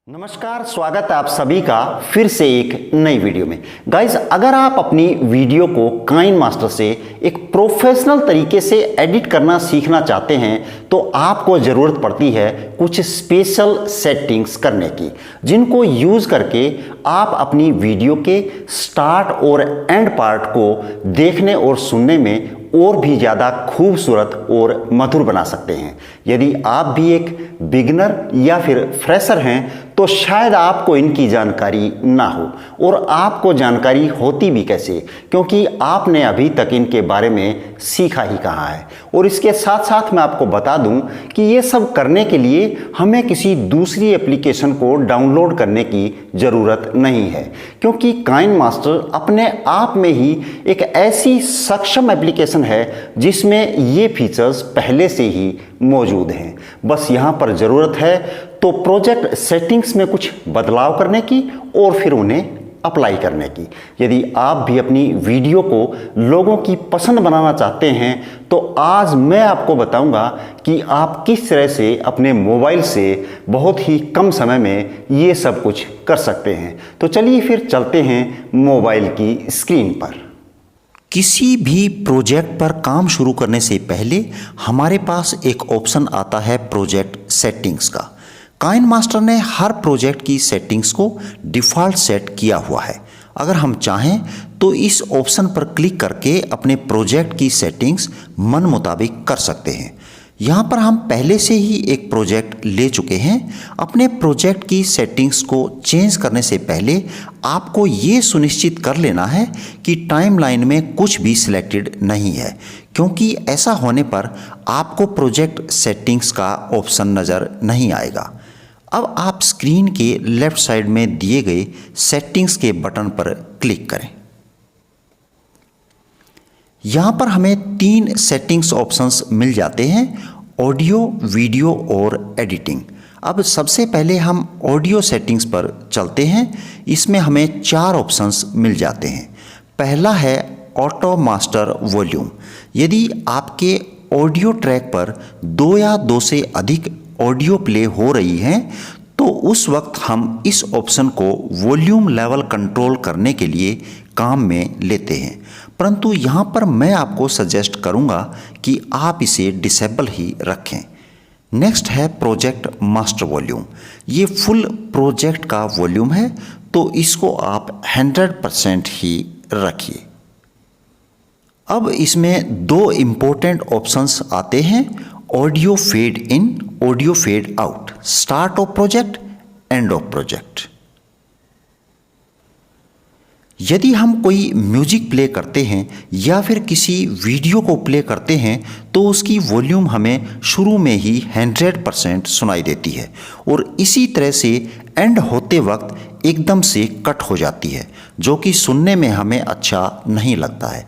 नमस्कार, स्वागत है आप सभी का फिर से एक नई वीडियो में। गाइज, अगर आप अपनी वीडियो को काइनमास्टर से एक प्रोफेशनल तरीके से एडिट करना सीखना चाहते हैं तो आपको ज़रूरत पड़ती है कुछ स्पेशल सेटिंग्स करने की, जिनको यूज़ करके आप अपनी वीडियो के स्टार्ट और एंड पार्ट को देखने और सुनने में और भी ज़्यादा खूबसूरत और मधुर बना सकते हैं। यदि आप भी एक बिगिनर या फिर फ्रेशर हैं तो शायद आपको इनकी जानकारी ना हो, और आपको जानकारी होती भी कैसे, क्योंकि आपने अभी तक इनके बारे में सीखा ही कहाँ है। और इसके साथ साथ मैं आपको बता दूं कि ये सब करने के लिए हमें किसी दूसरी एप्लीकेशन को डाउनलोड करने की ज़रूरत नहीं है, क्योंकि काइनमास्टर अपने आप में ही एक ऐसी सक्षम एप्लीकेशन है जिसमें ये फीचर्स पहले से ही मौजूद हैं। बस यहाँ पर ज़रूरत है तो प्रोजेक्ट सेटिंग्स में कुछ बदलाव करने की और फिर उन्हें अप्लाई करने की। यदि आप भी अपनी वीडियो को लोगों की पसंद बनाना चाहते हैं तो आज मैं आपको बताऊंगा कि आप किस तरह से अपने मोबाइल से बहुत ही कम समय में ये सब कुछ कर सकते हैं। तो चलिए फिर चलते हैं मोबाइल की स्क्रीन पर। किसी भी प्रोजेक्ट पर काम शुरू करने से पहले हमारे पास एक ऑप्शन आता है प्रोजेक्ट सेटिंग्स का। काइनमास्टर ने हर प्रोजेक्ट की सेटिंग्स को डिफ़ॉल्ट सेट किया हुआ है। अगर हम चाहें तो इस ऑप्शन पर क्लिक करके अपने प्रोजेक्ट की सेटिंग्स मन मुताबिक कर सकते हैं। यहाँ पर हम पहले से ही एक प्रोजेक्ट ले चुके हैं। अपने प्रोजेक्ट की सेटिंग्स को चेंज करने से पहले आपको ये सुनिश्चित कर लेना है कि टाइमलाइन में कुछ भी सिलेक्टेड नहीं है, क्योंकि ऐसा होने पर आपको प्रोजेक्ट सेटिंग्स का ऑप्शन नज़र नहीं आएगा। अब आप स्क्रीन के लेफ्ट साइड में दिए गए सेटिंग्स के बटन पर क्लिक करें। यहाँ पर हमें 3 सेटिंग्स ऑप्शंस मिल जाते हैं: ऑडियो, वीडियो और एडिटिंग। अब सबसे पहले हम ऑडियो सेटिंग्स पर चलते हैं। इसमें हमें 4 ऑप्शंस मिल जाते हैं। पहला है ऑटो मास्टर वॉल्यूम। यदि आपके ऑडियो ट्रैक पर 2 या 2 से अधिक ऑडियो प्ले हो रही हैं तो उस वक्त हम इस ऑप्शन को वॉल्यूम लेवल कंट्रोल करने के लिए काम में लेते हैं, परंतु यहाँ पर मैं आपको सजेस्ट करूँगा कि आप इसे डिसेबल ही रखें। नेक्स्ट है प्रोजेक्ट मास्टर वॉल्यूम। ये फुल प्रोजेक्ट का वॉल्यूम है तो इसको आप 100% ही रखिए। अब इसमें 2 इम्पोर्टेंट ऑप्शंस आते हैं: audio fade in, audio fade out, start of project, end of project. यदि हम कोई म्यूजिक प्ले करते हैं या फिर किसी वीडियो को प्ले करते हैं तो उसकी वॉल्यूम हमें शुरू में ही 100% सुनाई देती है, और इसी तरह से एंड होते वक्त एकदम से कट हो जाती है, जो कि सुनने में हमें अच्छा नहीं लगता है।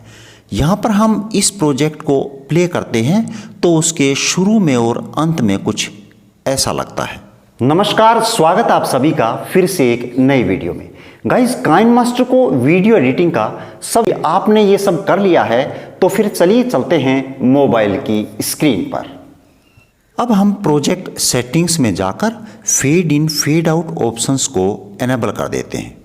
यहाँ पर हम इस प्रोजेक्ट को प्ले करते हैं तो उसके शुरू में और अंत में कुछ ऐसा लगता है। नमस्कार, स्वागत आप सभी का फिर से एक नई वीडियो में। गाइस, काइनमास्टर को वीडियो एडिटिंग का सब आपने ये सब कर लिया है तो फिर चलिए चलते हैं मोबाइल की स्क्रीन पर। अब हम प्रोजेक्ट सेटिंग्स में जाकर fade in fade out options को एनेबल कर देते हैं।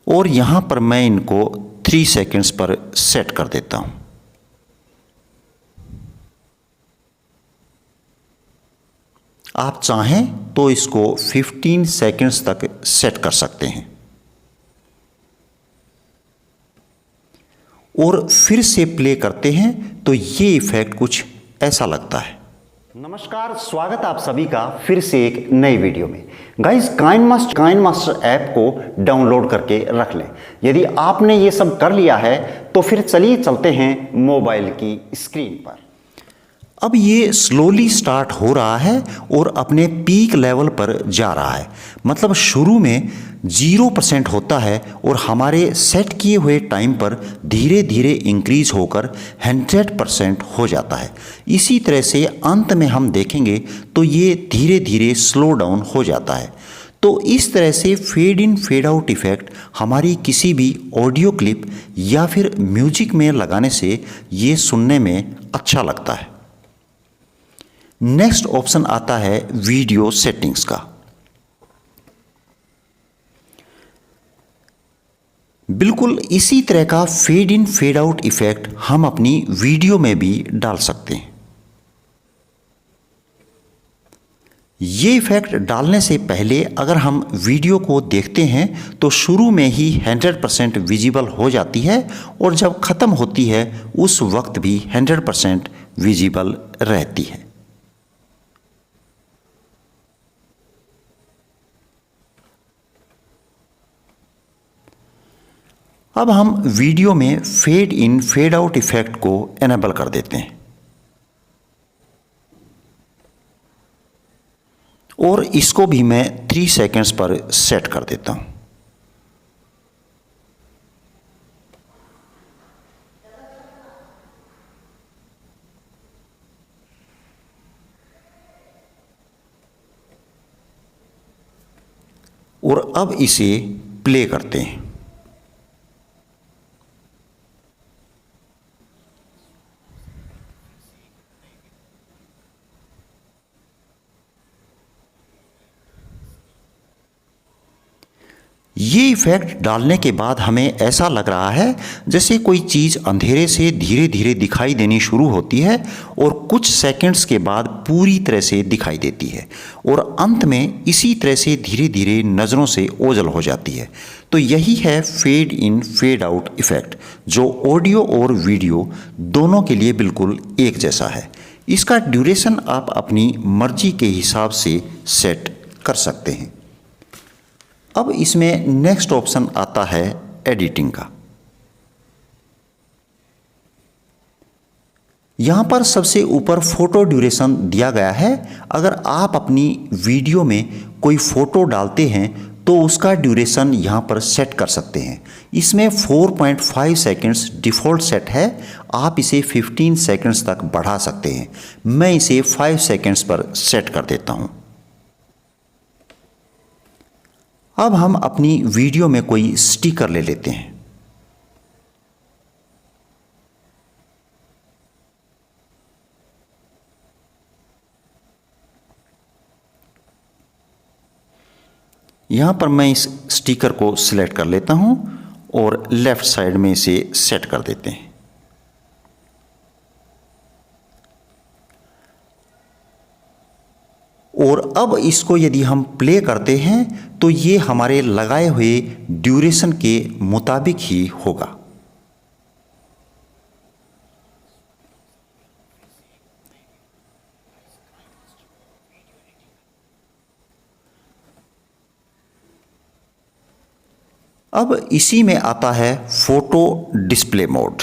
और यहां पर मैं इनको 3 सेकंड्स पर सेट कर देता हूं। आप चाहें तो इसको 15 सेकंड्स तक सेट कर सकते हैं और फिर से प्ले करते हैं तो ये इफेक्ट कुछ ऐसा लगता है। नमस्कार, स्वागत आप सभी का फिर से एक नई वीडियो में। गाइस, काइनमास्टर ऐप को डाउनलोड करके रख लें। यदि आपने ये सब कर लिया है तो फिर चलिए चलते हैं मोबाइल की स्क्रीन पर। अब ये स्लोली स्टार्ट हो रहा है और अपने पीक लेवल पर जा रहा है। मतलब शुरू में 0% होता है और हमारे सेट किए हुए टाइम पर धीरे धीरे इंक्रीज होकर 100% हो जाता है। इसी तरह से अंत में हम देखेंगे तो ये धीरे धीरे स्लो डाउन हो जाता है। तो इस तरह से fade in fade out effect हमारी किसी भी ऑडियो क्लिप या फिर म्यूजिक में लगाने से ये सुनने में अच्छा लगता है। नेक्स्ट ऑप्शन आता है वीडियो सेटिंग्स का। बिल्कुल इसी तरह का fade in fade out effect हम अपनी वीडियो में भी डाल सकते हैं। ये इफेक्ट डालने से पहले अगर हम वीडियो को देखते हैं तो शुरू में ही 100% विजिबल हो जाती है और जब ख़त्म होती है उस वक्त भी 100% विजिबल रहती है। अब हम वीडियो में fade in fade out effect को एनेबल कर देते हैं और इसको भी मैं 3 सेकंड्स पर सेट कर देता हूं। और अब इसे प्ले करते हैं। ये इफेक्ट डालने के बाद हमें ऐसा लग रहा है जैसे कोई चीज़ अंधेरे से धीरे धीरे दिखाई देनी शुरू होती है और कुछ सेकंड्स के बाद पूरी तरह से दिखाई देती है और अंत में इसी तरह से धीरे धीरे नज़रों से ओझल हो जाती है। तो यही है fade in fade out effect, जो ऑडियो और वीडियो दोनों के लिए बिल्कुल एक जैसा है। इसका ड्यूरेशन आप अपनी मर्जी के हिसाब से सेट कर सकते हैं। अब इसमें नेक्स्ट ऑप्शन आता है एडिटिंग का। यहाँ पर सबसे ऊपर फोटो ड्यूरेशन दिया गया है। अगर आप अपनी वीडियो में कोई फ़ोटो डालते हैं तो उसका ड्यूरेशन यहाँ पर सेट कर सकते हैं। इसमें 4.5 सेकंड्स डिफ़ॉल्ट सेट है, आप इसे 15 सेकंड्स तक बढ़ा सकते हैं। मैं इसे 5 सेकंड्स पर सेट कर देता हूँ। अब हम अपनी वीडियो में कोई स्टिकर ले लेते हैं। यहाँ पर मैं इस स्टिकर को सिलेक्ट कर लेता हूँ और लेफ़्ट साइड में इसे सेट कर देते हैं। और अब इसको यदि हम प्ले करते हैं तो ये हमारे लगाए हुए ड्यूरेशन के मुताबिक ही होगा। अब इसी में आता है photo display mode.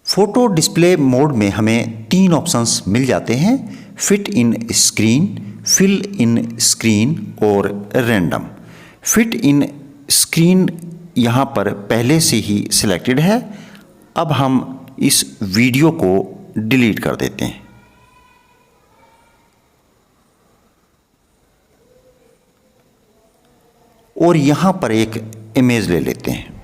Photo display mode में हमें 3 ऑप्शंस मिल जाते हैं: fit in screen, fill in screen और रैंडम। फिट इन स्क्रीन यहाँ पर पहले से ही सिलेक्टेड है। अब हम इस वीडियो को डिलीट कर देते हैं और यहाँ पर एक इमेज ले लेते हैं।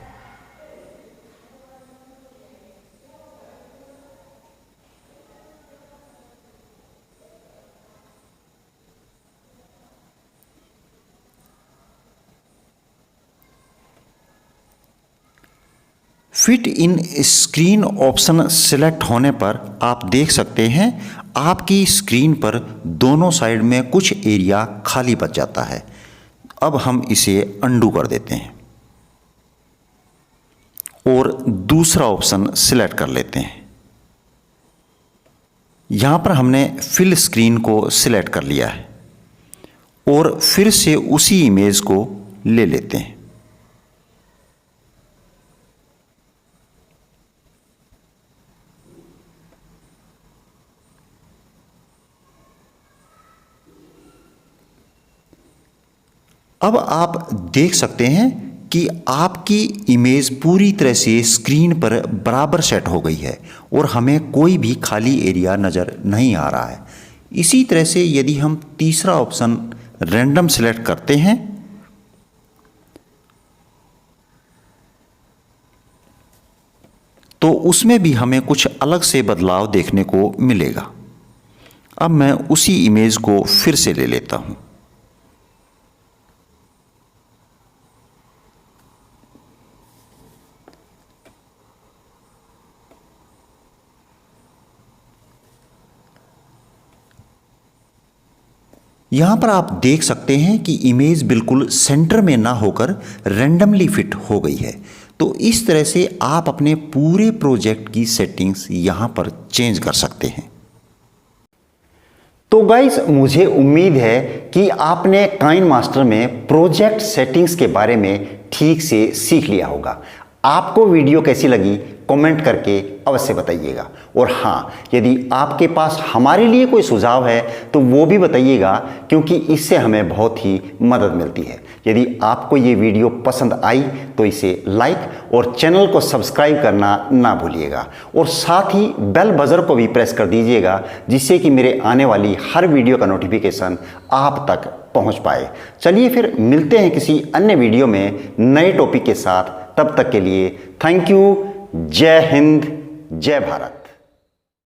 Fit in screen option select होने पर आप देख सकते हैं आपकी स्क्रीन पर दोनों साइड में कुछ एरिया खाली बच जाता है। अब हम इसे अंडू कर देते हैं और दूसरा ऑप्शन सिलेक्ट कर लेते हैं। यहाँ पर हमने फिल स्क्रीन को सिलेक्ट कर लिया है और फिर से उसी इमेज को ले लेते हैं। अब आप देख सकते हैं कि आपकी इमेज पूरी तरह से स्क्रीन पर बराबर सेट हो गई है और हमें कोई भी खाली एरिया नज़र नहीं आ रहा है। इसी तरह से यदि हम तीसरा ऑप्शन रैंडम सिलेक्ट करते हैं तो उसमें भी हमें कुछ अलग से बदलाव देखने को मिलेगा। अब मैं उसी इमेज को फिर से ले लेता हूं। यहां पर आप देख सकते हैं कि इमेज बिल्कुल सेंटर में ना होकर रैंडमली फिट हो गई है। तो इस तरह से आप अपने पूरे प्रोजेक्ट की सेटिंग्स यहां पर चेंज कर सकते हैं। तो गाइस, मुझे उम्मीद है कि आपने काइनमास्टर में प्रोजेक्ट सेटिंग्स के बारे में ठीक से सीख लिया होगा। आपको वीडियो कैसी लगी कमेंट करके अवश्य बताइएगा। और हाँ, यदि आपके पास हमारे लिए कोई सुझाव है तो वो भी बताइएगा, क्योंकि इससे हमें बहुत ही मदद मिलती है। यदि आपको ये वीडियो पसंद आई तो इसे लाइक और चैनल को सब्सक्राइब करना ना भूलिएगा, और साथ ही बेल बजर को भी प्रेस कर दीजिएगा, जिससे कि मेरे आने वाली हर वीडियो का नोटिफिकेशन आप तक पहुंच पाए। चलिए फिर मिलते हैं किसी अन्य वीडियो में नए टॉपिक के साथ। तब तक के लिए थैंक यू। जय हिंद, जय भारत।